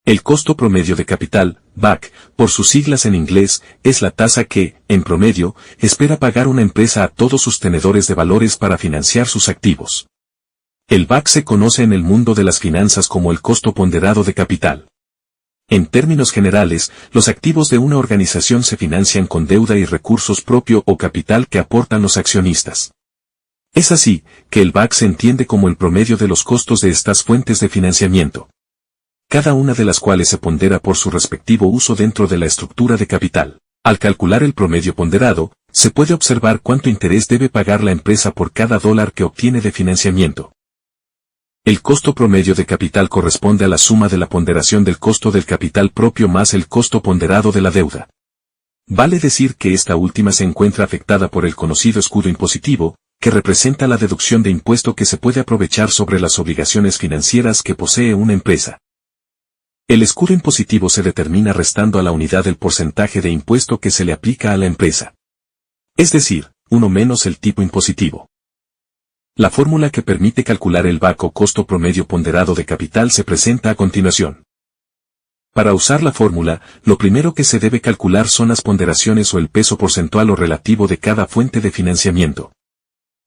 El costo promedio de capital, BAC, por sus siglas en inglés, es la tasa que, en promedio, espera pagar una empresa a todos sus tenedores de valores para financiar sus activos. El BAC se conoce en el mundo de las finanzas como el costo ponderado de capital. En términos generales, los activos de una organización se financian con deuda y recursos propio o capital que aportan los accionistas. Es así, que el BAC se entiende como el promedio de los costos de estas fuentes de financiamiento, cada una de las cuales se pondera por su respectivo uso dentro de la estructura de capital. Al calcular el promedio ponderado, se puede observar cuánto interés debe pagar la empresa por cada dólar que obtiene de financiamiento. El costo promedio de capital corresponde a la suma de la ponderación del costo del capital propio más el costo ponderado de la deuda. Vale decir que esta última se encuentra afectada por el conocido escudo impositivo, que representa la deducción de impuesto que se puede aprovechar sobre las obligaciones financieras que posee una empresa. El escudo impositivo se determina restando a la unidad el porcentaje de impuesto que se le aplica a la empresa. Es decir, 1 menos el tipo impositivo. La fórmula que permite calcular el BAC o costo promedio ponderado de capital se presenta a continuación. Para usar la fórmula, lo primero que se debe calcular son las ponderaciones o el peso porcentual o relativo de cada fuente de financiamiento.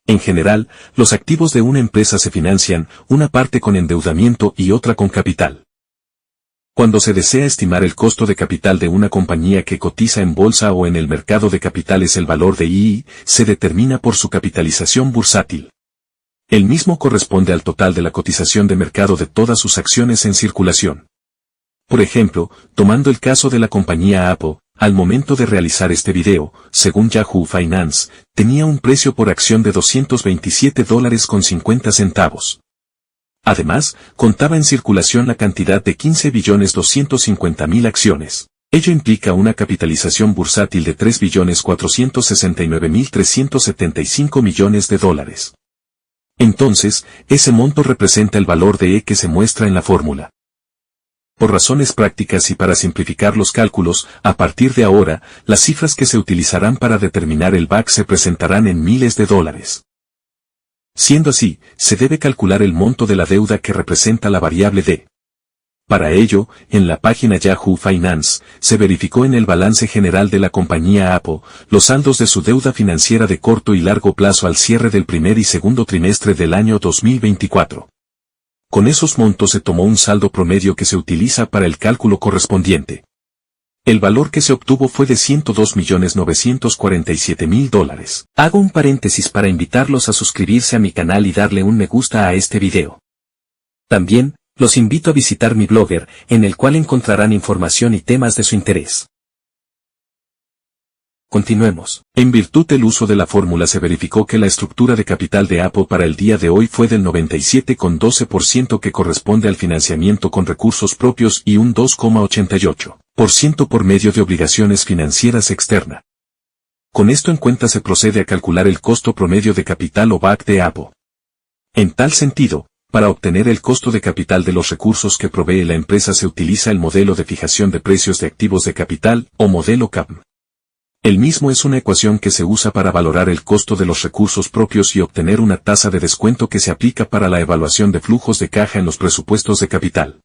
En general, los activos de una empresa se financian, una parte con endeudamiento y otra con capital. Cuando se desea estimar el costo de capital de una compañía que cotiza en bolsa o en el mercado de capitales, el valor de II se determina por su capitalización bursátil. El mismo corresponde al total de la cotización de mercado de todas sus acciones en circulación. Por ejemplo, tomando el caso de la compañía Apple, al momento de realizar este video, según Yahoo Finance, tenía un precio por acción de $227.50. Además, contaba en circulación la cantidad de 15.250.000 acciones. Ello implica una capitalización bursátil de $3.469.375 millones. Entonces, ese monto representa el valor de E que se muestra en la fórmula. Por razones prácticas y para simplificar los cálculos, a partir de ahora, las cifras que se utilizarán para determinar el BAC se presentarán en miles de dólares. Siendo así, se debe calcular el monto de la deuda que representa la variable D. Para ello, en la página Yahoo Finance, se verificó en el balance general de la compañía Apple, los saldos de su deuda financiera de corto y largo plazo al cierre del primer y segundo trimestre del año 2024. Con esos montos se tomó un saldo promedio que se utiliza para el cálculo correspondiente. El valor que se obtuvo fue de $102.947.000. Hago un paréntesis para invitarlos a suscribirse a mi canal y darle un me gusta a este video. También, los invito a visitar mi Blogger, en el cual encontrarán información y temas de su interés. Continuemos. En virtud del uso de la fórmula se verificó que la estructura de capital de Apple para el día de hoy fue del 97,12% que corresponde al financiamiento con recursos propios y un 2,88% por medio de obligaciones financieras externas. Con esto en cuenta se procede a calcular el costo promedio de capital o BAC de Apple. En tal sentido, para obtener el costo de capital de los recursos que provee la empresa se utiliza el modelo de fijación de precios de activos de capital, o modelo CAPM. El mismo es una ecuación que se usa para valorar el costo de los recursos propios y obtener una tasa de descuento que se aplica para la evaluación de flujos de caja en los presupuestos de capital.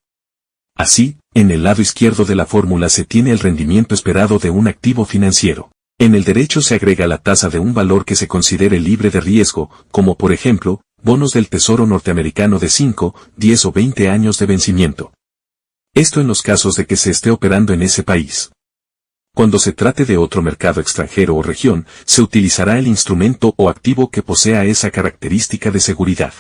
Así, en el lado izquierdo de la fórmula se tiene el rendimiento esperado de un activo financiero. En el derecho se agrega la tasa de un valor que se considere libre de riesgo, como por ejemplo, bonos del Tesoro norteamericano de 5, 10 o 20 años de vencimiento. Esto en los casos de que se esté operando en ese país. Cuando se trate de otro mercado extranjero o región, se utilizará el instrumento o activo que posea esa característica de seguridad.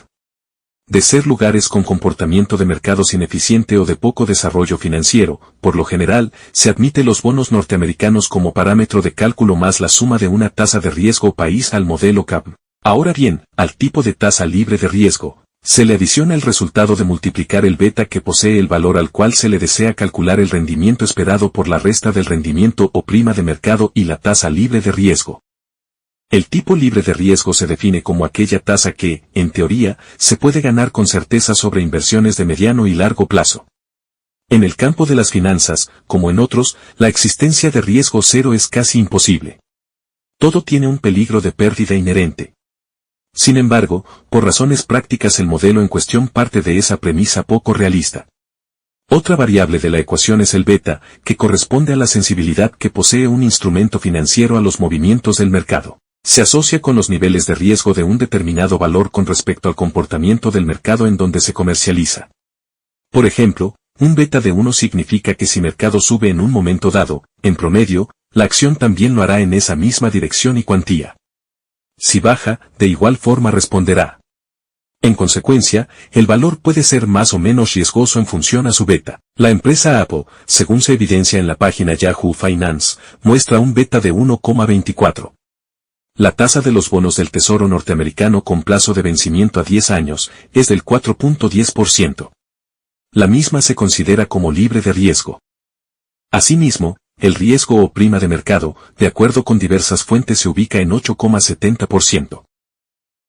De ser lugares con comportamiento de mercados ineficiente o de poco desarrollo financiero, por lo general, se admite los bonos norteamericanos como parámetro de cálculo más la suma de una tasa de riesgo país al modelo CAPM. Ahora bien, al tipo de tasa libre de riesgo, se le adiciona el resultado de multiplicar el beta que posee el valor al cual se le desea calcular el rendimiento esperado por la resta del rendimiento o prima de mercado y la tasa libre de riesgo. El tipo libre de riesgo se define como aquella tasa que, en teoría, se puede ganar con certeza sobre inversiones de mediano y largo plazo. En el campo de las finanzas, como en otros, la existencia de riesgo cero es casi imposible. Todo tiene un peligro de pérdida inherente. Sin embargo, por razones prácticas el modelo en cuestión parte de esa premisa poco realista. Otra variable de la ecuación es el beta, que corresponde a la sensibilidad que posee un instrumento financiero a los movimientos del mercado. Se asocia con los niveles de riesgo de un determinado valor con respecto al comportamiento del mercado en donde se comercializa. Por ejemplo, un beta de 1 significa que si mercado sube en un momento dado, en promedio, la acción también lo hará en esa misma dirección y cuantía. Si baja, de igual forma responderá. En consecuencia, el valor puede ser más o menos riesgoso en función a su beta. La empresa Apple, según se evidencia en la página Yahoo Finance, muestra un beta de 1,24. La tasa de los bonos del Tesoro norteamericano con plazo de vencimiento a 10 años es del 4,10%. La misma se considera como libre de riesgo. Asimismo, el riesgo o prima de mercado, de acuerdo con diversas fuentes, se ubica en 8,70%.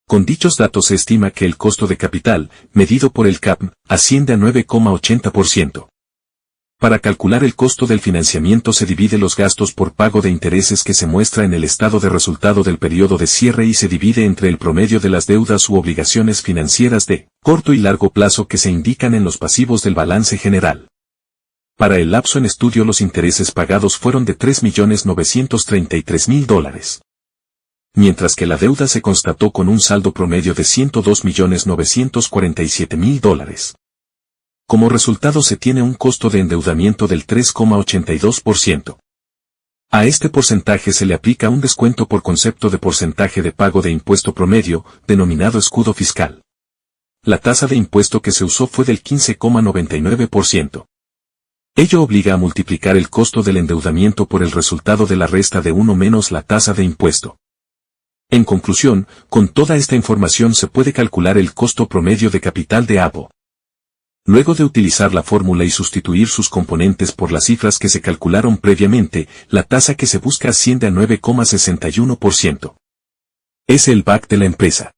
Con dichos datos se estima que el costo de capital, medido por el CAPM, asciende a 9,80%. Para calcular el costo del financiamiento se divide los gastos por pago de intereses que se muestra en el estado de resultado del periodo de cierre y se divide entre el promedio de las deudas u obligaciones financieras de corto y largo plazo que se indican en los pasivos del balance general. Para el lapso en estudio los intereses pagados fueron de $3.933.000. Mientras que la deuda se constató con un saldo promedio de $102.947.000. Como resultado se tiene un costo de endeudamiento del 3,82%. A este porcentaje se le aplica un descuento por concepto de porcentaje de pago de impuesto promedio, denominado escudo fiscal. La tasa de impuesto que se usó fue del 15,99%. Ello obliga a multiplicar el costo del endeudamiento por el resultado de la resta de 1 menos la tasa de impuesto. En conclusión, con toda esta información se puede calcular el costo promedio de capital de Apple. Luego de utilizar la fórmula y sustituir sus componentes por las cifras que se calcularon previamente, la tasa que se busca asciende a 9,61%. Es el BAC de la empresa.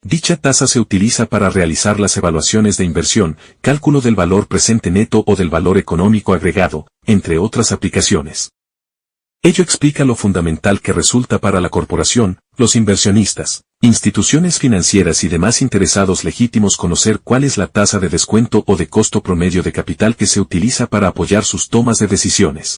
Dicha tasa se utiliza para realizar las evaluaciones de inversión, cálculo del valor presente neto o del valor económico agregado, entre otras aplicaciones. Ello explica lo fundamental que resulta para la corporación, los inversionistas, instituciones financieras y demás interesados legítimos conocer cuál es la tasa de descuento o de costo promedio de capital que se utiliza para apoyar sus tomas de decisiones.